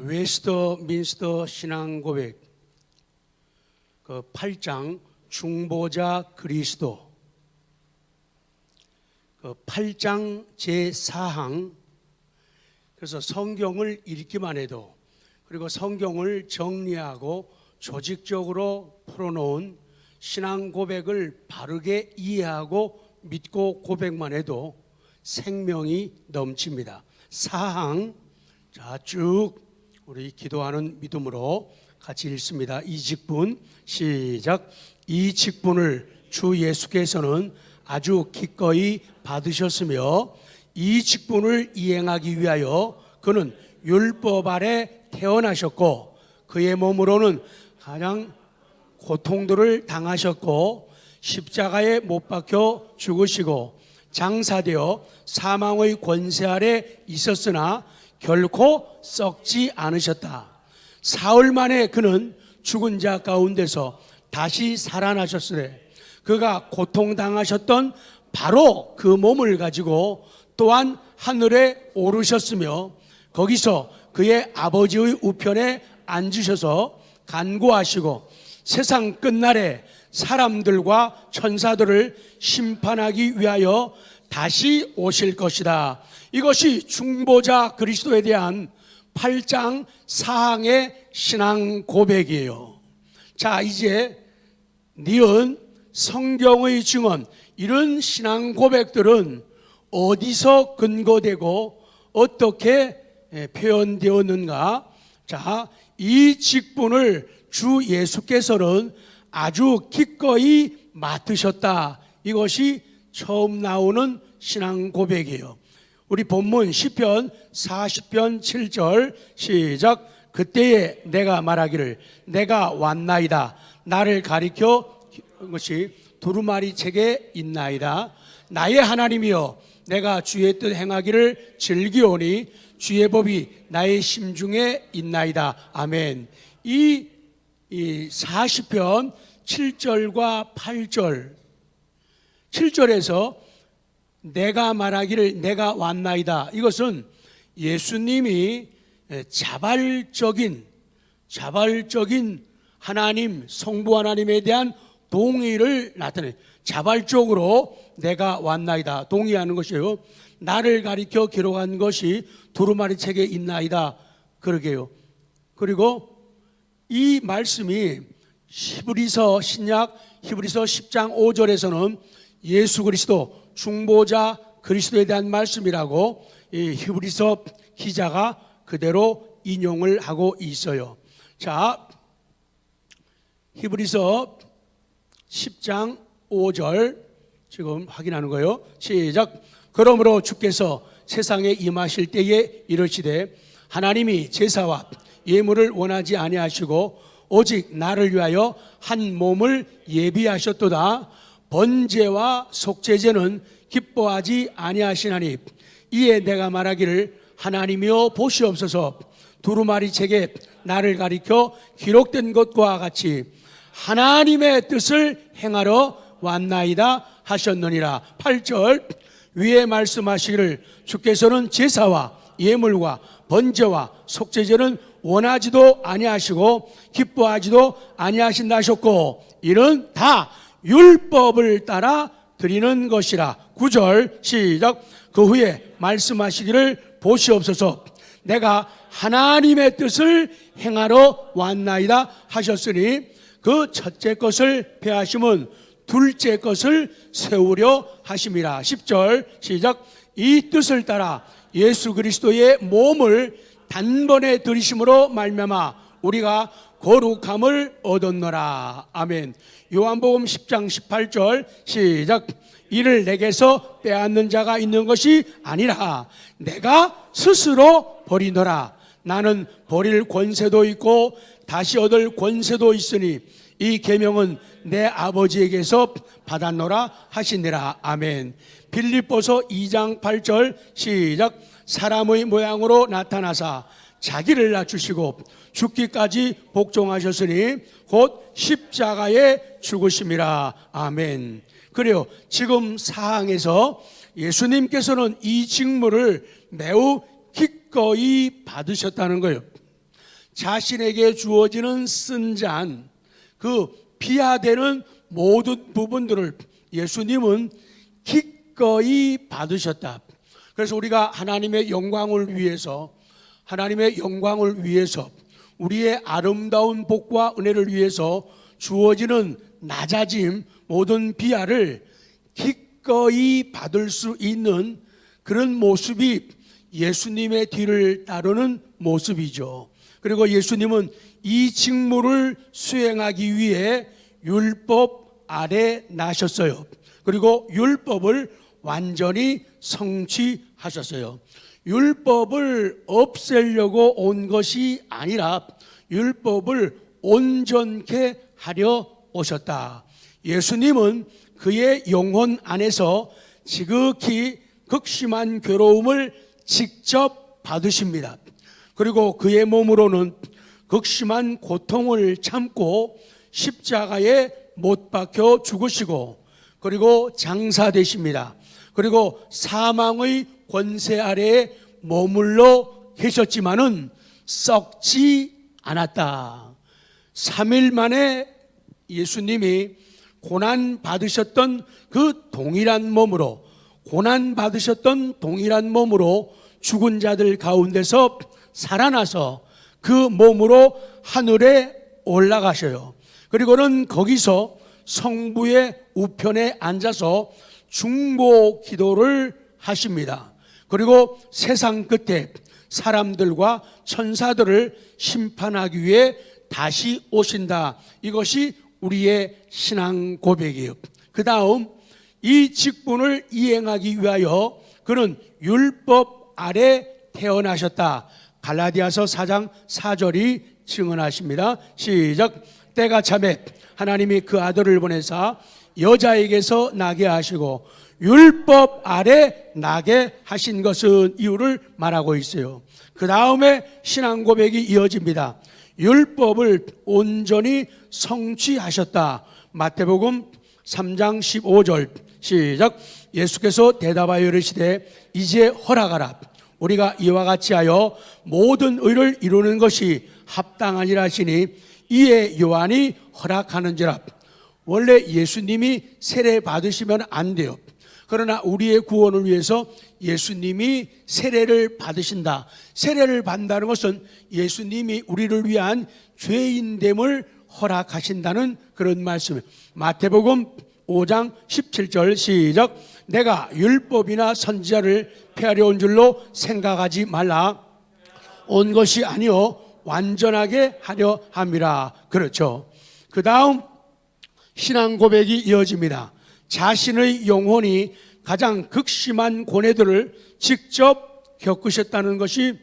웨스트민스터 신앙고백 그 8장 중보자 그리스도 그 8장 제4항. 그래서 성경을 읽기만 해도 그리고 성경을 정리하고 조직적으로 풀어놓은 신앙 고백을 바르게 이해하고 믿고 고백만 해도 생명이 넘칩니다. 사항. 자, 쭉 우리 기도하는 믿음으로 같이 읽습니다. 이 직분 시작. 이 직분을 주 예수께서는 아주 기꺼이 받으셨으며 이 직분을 이행하기 위하여 그는 율법 아래 태어나셨고 그의 몸으로는 가장 고통들을 당하셨고 십자가에 못 박혀 죽으시고 장사되어 사망의 권세 아래 있었으나 결코 썩지 않으셨다. 사흘 만에 그는 죽은 자 가운데서 다시 살아나셨으되 그가 고통당하셨던 바로 그 몸을 가지고 또한 하늘에 오르셨으며 거기서 그의 아버지의 우편에 앉으셔서 간구하시고 세상 끝날에 사람들과 천사들을 심판하기 위하여 다시 오실 것이다. 이것이 중보자 그리스도에 대한 8장 4항의 신앙 고백이에요. 자, 이제 니은 성경의 증언, 이런 신앙 고백들은 어디서 근거되고 어떻게 표현되었는가? 자, 이 직분을 주 예수께서는 아주 기꺼이 맡으셨다. 이것이 처음 나오는 신앙 고백이에요. 우리 본문 시편 40편 7절 시작. 그때에 내가 말하기를 내가 왔나이다. 나를 가리켜 것이 두루마리 책에 있나이다. 나의 하나님이여 내가 주의 뜻 행하기를 즐기오니 주의 법이 나의 심중에 있나이다. 아멘. 이 40편 7절과 8절 7절에서 내가 말하기를 내가 왔나이다. 이것은 예수님이 자발적인 하나님, 성부 하나님에 대한 동의를 나타내 자발적으로 내가 왔나이다. 동의하는 것이에요. 나를 가리켜 기록한 것이 두루마리 책에 있나이다. 그러게요. 그리고 이 말씀이 신약 히브리서 10장 5절에서는 예수 그리스도 중보자 그리스도에 대한 말씀이라고 이 히브리서 기자가 그대로 인용을 하고 있어요. 자, 히브리서 10장 5절 지금 확인하는 거예요. 시작. 그러므로 주께서 세상에 임하실 때에 이르시되 하나님이 제사와 예물을 원하지 아니하시고 오직 나를 위하여 한 몸을 예비하셨도다. 번제와 속죄제는 기뻐하지 아니하시나니 이에 내가 말하기를 하나님이여 보시옵소서. 두루마리 책에 나를 가리켜 기록된 것과 같이 하나님의 뜻을 행하러 왔나이다 하셨느니라. 8절 위에 말씀하시기를 주께서는 제사와 예물과 번제와 속죄제는 원하지도 아니하시고 기뻐하지도 아니하신다 하셨고 이는 다 율법을 따라 드리는 것이라. 9절 시작. 그 후에 말씀하시기를 보시옵소서. 내가 하나님의 뜻을 행하러 왔나이다 하셨으니 그 첫째 것을 폐하심은 둘째 것을 세우려 하심이라. 10절 시작. 이 뜻을 따라 예수 그리스도의 몸을 단번에 들이심으로 말미암아 우리가 거룩함을 얻었노라. 아멘. 요한복음 10장 18절 시작. 이를 내게서 빼앗는 자가 있는 것이 아니라 내가 스스로 버리노라. 나는 버릴 권세도 있고 다시 얻을 권세도 있으니 이 계명은 내 아버지에게서 받았노라 하시니라. 아멘. 빌립보서 2장 8절 시작. 사람의 모양으로 나타나사 자기를 낮추시고 죽기까지 복종하셨으니 곧 십자가에 죽으심이라. 아멘. 그래요. 지금 사항에서 예수님께서는 이 직무를 매우 기꺼이 받으셨다는 거예요. 자신에게 주어지는 쓴잔, 그 비하되는 모든 부분들을 예수님은 기꺼이 받으셨다. 그래서 우리가 하나님의 영광을 위해서 우리의 아름다운 복과 은혜를 위해서 주어지는 낮아짐, 모든 비하를 기꺼이 받을 수 있는 그런 모습이 예수님의 뒤를 따르는 모습이죠. 그리고 예수님은 이 직무를 수행하기 위해 율법 아래 나셨어요. 그리고 율법을 완전히 성취하셨어요. 율법을 없애려고 온 것이 아니라 율법을 온전케 하려 오셨다. 예수님은 그의 영혼 안에서 지극히 극심한 괴로움을 직접 받으십니다. 그리고 그의 몸으로는 극심한 고통을 참고 십자가에 못 박혀 죽으시고 그리고 장사되십니다. 그리고 사망의 권세 아래에 머물러 계셨지만은 썩지 않았다. 3일 만에 예수님이 고난 받으셨던 그 동일한 몸으로 죽은 자들 가운데서 살아나서 그 몸으로 하늘에 올라가셔요. 그리고는 거기서 성부의 우편에 앉아서 중보 기도를 하십니다. 그리고 세상 끝에 사람들과 천사들을 심판하기 위해 다시 오신다. 이것이 우리의 신앙 고백이에요. 그 다음 이 직분을 이행하기 위하여 그는 율법 아래 태어나셨다. 갈라디아서 4장 4절이 증언하십니다. 시작. 때가 차매 하나님이 그 아들을 보내사 여자에게서 나게 하시고 율법 아래 나게 하신 것은 이유를 말하고 있어요. 그 다음에 신앙 고백이 이어집니다. 율법을 온전히 성취하셨다. 마태복음 3장 15절 시작. 예수께서 대답하여 이르시되 이제 허락하라. 우리가 이와 같이 하여 모든 의를 이루는 것이 합당하니라 하시니 이에 요한이 허락하는지라. 원래 예수님이 세례 받으시면 안 돼요. 그러나 우리의 구원을 위해서 예수님이 세례를 받으신다. 세례를 받는다는 것은 예수님이 우리를 위한 죄인됨을 허락하신다는 그런 말씀이에요. 마태복음 5장 17절 시작. 내가 율법이나 선지자를 폐하려 온 줄로 생각하지 말라. 온 것이 아니요 완전하게 하려 함이라. 그렇죠. 그 다음 신앙 고백이 이어집니다. 자신의 영혼이 가장 극심한 고뇌들을 직접 겪으셨다는 것이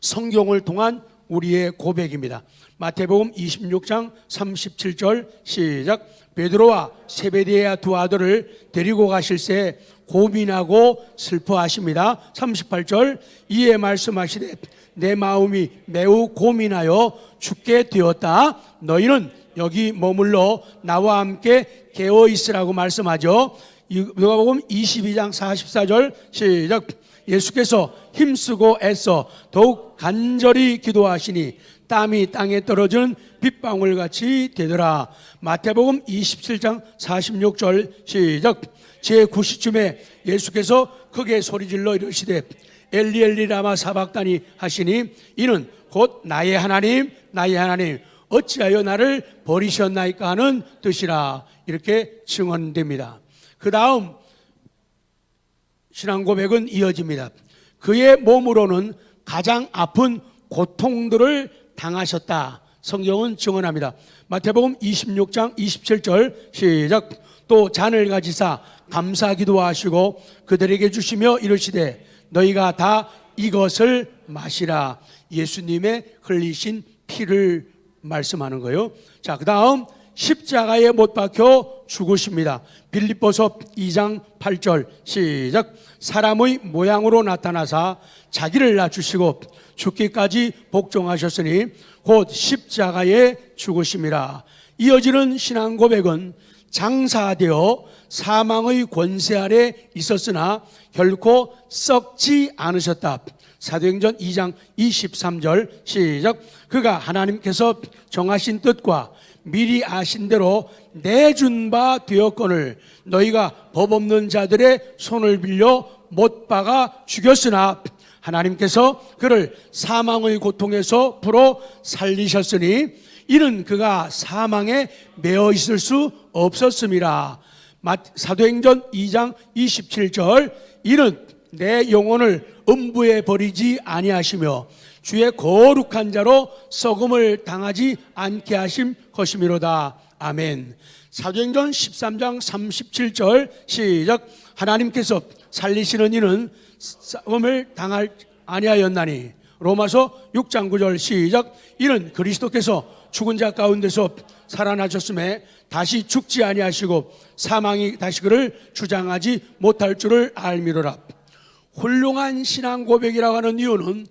성경을 통한 우리의 고백입니다. 마태복음 26장 37절 시작. 베드로와 세베대의 두 아들을 데리고 가실새 고민하고 슬퍼하십니다. 38절. 이에 말씀하시되 내 마음이 매우 고민하여 죽게 되었다. 너희는 여기 머물러 나와 함께 깨어 있으라고 말씀하죠. 누가복음 22장 44절 시작. 예수께서 힘쓰고 애써 더욱 간절히 기도하시니 땀이 땅에 떨어지는 빗방울같이 되더라. 마태복음 27장 46절 시작. 제9시쯤에 예수께서 크게 소리질러 이르시되 엘리 엘리 라마 사박다니 하시니 이는 곧 나의 하나님 어찌하여 나를 버리셨나이까 하는 뜻이라. 이렇게 증언됩니다. 그 다음 신앙 고백은 이어집니다. 그의 몸으로는 가장 아픈 고통들을 당하셨다. 성경은 증언합니다. 마태복음 26장 27절 시작. 또 잔을 가지사 감사 기도하시고 그들에게 주시며 이르시되 너희가 다 이것을 마시라. 예수님의 흘리신 피를 말씀하는 거예요. 자, 그 다음 십자가에 못 박혀 죽으십니다. 빌립보서 2장 8절 시작. 사람의 모양으로 나타나사 자기를 낮추시고 죽기까지 복종하셨으니 곧 십자가에 죽으심이라. 이어지는 신앙 고백은 장사되어 사망의 권세 아래 있었으나 결코 썩지 않으셨다. 사도행전 2장 23절 시작. 그가 하나님께서 정하신 뜻과 미리 아신 대로 내준 바 되었거늘 너희가 법 없는 자들의 손을 빌려 못 박아 죽였으나 하나님께서 그를 사망의 고통에서 풀어 살리셨으니 이는 그가 사망에 매어 있을 수 없었음이라. 사도행전 2장 27절 이는 내 영혼을 음부에 버리지 아니하시며 주의 거룩한 자로 썩음을 당하지 않게 하심 것이미로다. 아멘. 사도행전 13장 37절 시작. 하나님께서 살리시는 이는 썩음을 당할 아니하였나니. 로마서 6장 9절 시작. 이는 그리스도께서 죽은 자 가운데서 살아나셨음에 다시 죽지 아니하시고 사망이 다시 그를 주장하지 못할 줄을 알미로라. 훌륭한 신앙 고백이라고 하는 이유는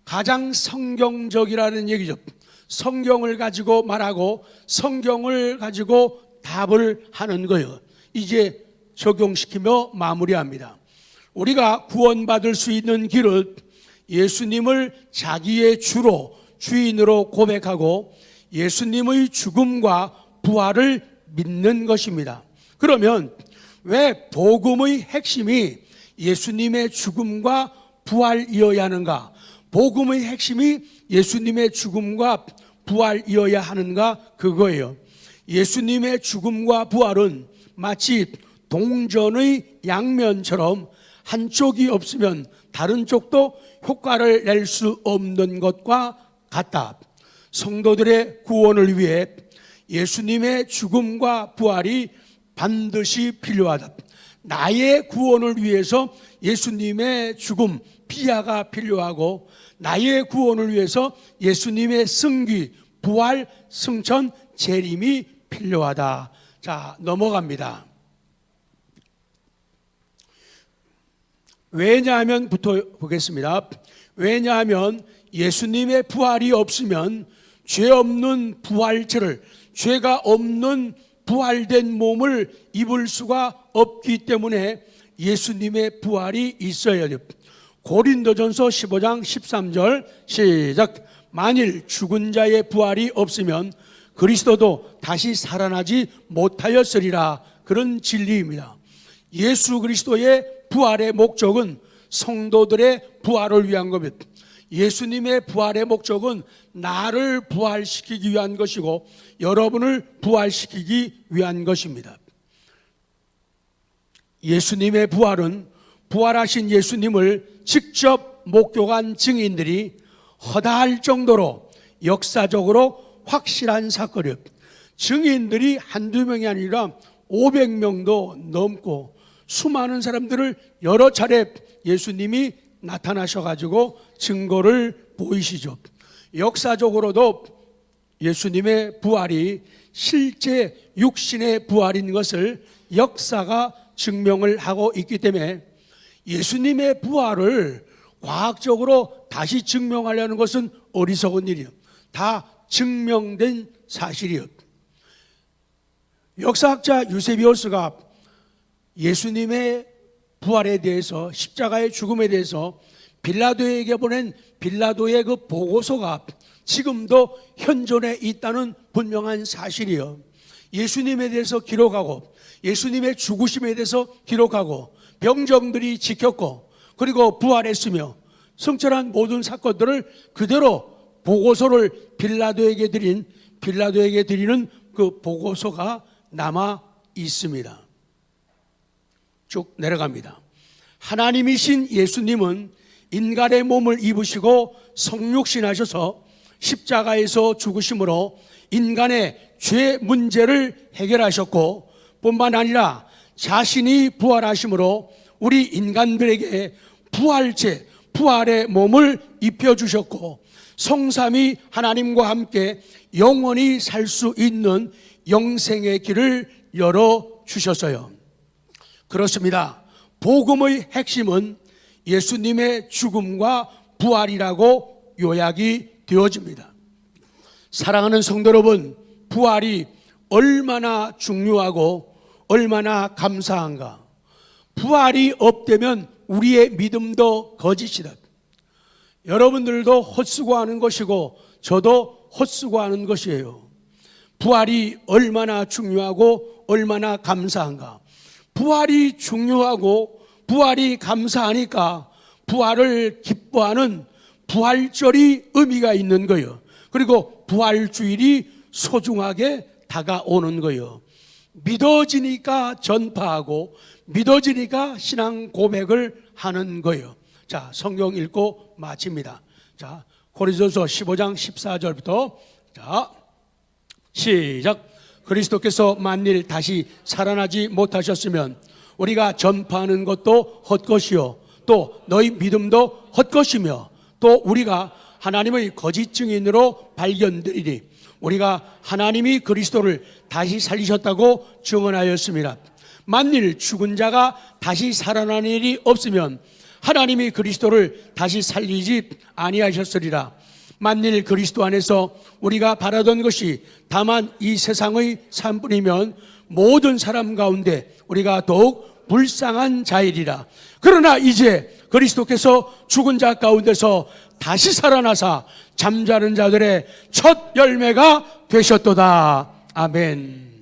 가장 성경적이라는 얘기죠. 성경을 가지고 말하고 성경을 가지고 답을 하는 거예요. 이제 적용시키며 마무리합니다. 우리가 구원받을 수 있는 길은 예수님을 자기의 주로 주인으로 고백하고 예수님의 죽음과 부활을 믿는 것입니다. 그러면 왜 복음의 핵심이 예수님의 죽음과 부활이어야 하는가? 복음의 핵심이 예수님의 죽음과 부활이어야 하는가? 그거예요. 예수님의 죽음과 부활은 마치 동전의 양면처럼 한쪽이 없으면 다른 쪽도 효과를 낼 수 없는 것과 같다. 성도들의 구원을 위해 예수님의 죽음과 부활이 반드시 필요하다. 나의 구원을 위해서 예수님의 죽음, 비하가 필요하고 나의 구원을 위해서 예수님의 승귀, 부활, 승천, 재림이 필요하다. 자, 넘어갑니다. 왜냐하면부터 보겠습니다. 왜냐하면 예수님의 부활이 없으면 죄 없는 부활체를, 죄가 없는 부활된 몸을 입을 수가 없기 때문에 예수님의 부활이 있어야 돼요. 고린도전서 15장 13절 시작. 만일 죽은 자의 부활이 없으면 그리스도도 다시 살아나지 못하였으리라. 그런 진리입니다. 예수 그리스도의 부활의 목적은 성도들의 부활을 위한 겁니다. 예수님의 부활의 목적은 나를 부활시키기 위한 것이고 여러분을 부활시키기 위한 것입니다. 예수님의 부활은 부활하신 예수님을 직접 목격한 증인들이 허다할 정도로 역사적으로 확실한 사건이에요. 증인들이 한두 명이 아니라 500명도 넘고 수많은 사람들을 여러 차례 예수님이 나타나셔가지고 증거를 보이시죠. 역사적으로도 예수님의 부활이 실제 육신의 부활인 것을 역사가 증명을 하고 있기 때문에 예수님의 부활을 과학적으로 다시 증명하려는 것은 어리석은 일이에요. 다 증명된 사실이에요. 역사학자 유세비우스가 예수님의 부활에 대해서, 십자가의 죽음에 대해서 빌라도에게 보낸 빌라도의 그 보고서가 지금도 현존해 있다는 분명한 사실이에요. 예수님에 대해서 기록하고 예수님의 죽으심에 대해서 기록하고 병정들이 지켰고 그리고 부활했으며 성천한 모든 사건들을 그대로 보고서를 빌라도에게 드리는 그 보고서가 남아 있습니다. 쭉 내려갑니다. 하나님이신 예수님은 인간의 몸을 입으시고 성육신하셔서 십자가에서 죽으심으로 인간의 죄 문제를 해결하셨고 뿐만 아니라 자신이 부활하심으로 우리 인간들에게 부활체, 부활의 몸을 입혀주셨고 성삼위 하나님과 함께 영원히 살 수 있는 영생의 길을 열어주셨어요. 그렇습니다. 복음의 핵심은 예수님의 죽음과 부활이라고 요약이 되어집니다. 사랑하는 성도 여러분, 부활이 얼마나 중요하고 얼마나 감사한가. 부활이 없다면 우리의 믿음도 거짓이다. 여러분들도 헛수고하는 것이고 저도 헛수고하는 것이에요. 부활이 얼마나 중요하고 얼마나 감사한가. 부활이 중요하고 부활이 감사하니까 부활을 기뻐하는 부활절이 의미가 있는 거예요. 그리고 부활주일이 소중하게 다가오는 거예요. 믿어지니까 전파하고 믿어지니까 신앙 고백을 하는 거예요. 자, 성경 읽고 마칩니다. 자, 고린도전서 15장 14절부터 자, 시작. 그리스도께서 만일 다시 살아나지 못하셨으면 우리가 전파하는 것도 헛것이요 또 너희 믿음도 헛것이며 또 우리가 하나님의 거짓 증인으로 발견되리니 우리가 하나님이 그리스도를 다시 살리셨다고 증언하였습니다. 만일 죽은 자가 다시 살아나는 일이 없으면 하나님이 그리스도를 다시 살리지 아니하셨으리라. 만일 그리스도 안에서 우리가 바라던 것이 다만 이 세상의 삶뿐이면 모든 사람 가운데 우리가 더욱 불쌍한 자이리라. 그러나 이제 그리스도께서 죽은 자 가운데서 다시 살아나사 잠자는 자들의 첫 열매가 되셨도다. 아멘.